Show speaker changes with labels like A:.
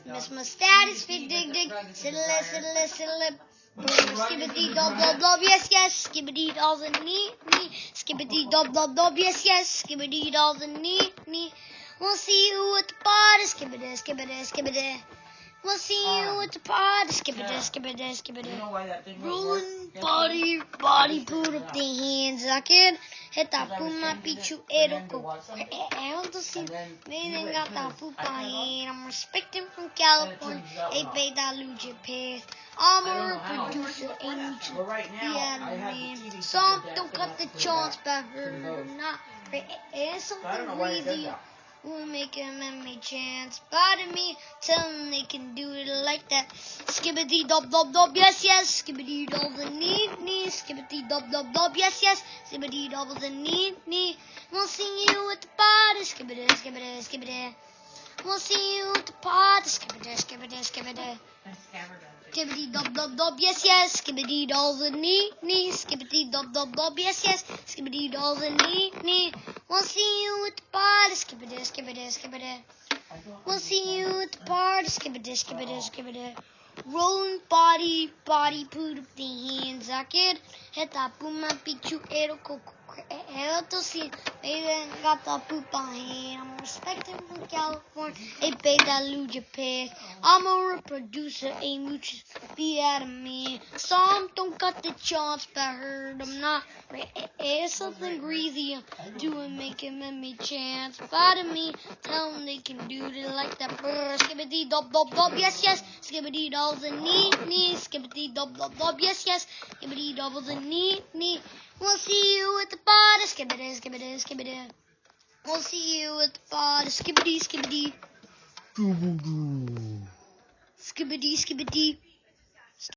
A: Miss my status, fit dig dig, siddle. Skibbity dub dub dub, yes yes. Skibbity dolls and knee. Skibbity dub dub dub, yes yes. Skibbity dolls and knee. We'll see you at the party. Skibbity. We'll see you at the party. Skibbity.
B: You know why that didn't
A: Rolling
B: work?
A: body, put up the hands. I can hit that put my pichu eroko. I want to see me got that poop on hand. I'm respecting from California. Hey, pay that lucha pass. I'm a producer, ain't you? Man. Some don't got the chance, but her not. It's something crazy. We'll make him and me chance. Pardon me, tell them they can do it like that. Skibbity dub dub, yes yes. Skibbity dub the knee. Skibbity dub dub, yes yes. Skibbity double the knee. We'll see you at the party. Skibbity. We'll see you at the party. Skibbity. Skibbity dub, yes yes. Skibbity dolls and knee. Skibbity dub, yes yes. Skibbity dolls and knee. We'll see you at the party. Skibbity. We'll see you at the party. Skibbity. Rolling body, put up the hands. I can hit that boom, my pichu, eroko. To see, baby, got the poop on hand. I'm respecting from California. Hey, pay that lucha pass. I'm a reproducer, ain't much be out of me. Some don't got the chance, but I heard I'm not. It's something greasy I'm doing, making me chance. Pardon me, tell them they can do it like that. Skibbity dub, yes yes. Skibbity dolls and knee. Skibbity dub, yes yes. Skibbity doubles and knee. We'll see you at the party. Skibbity. We'll see you at the party. Skibbity. Skibbity.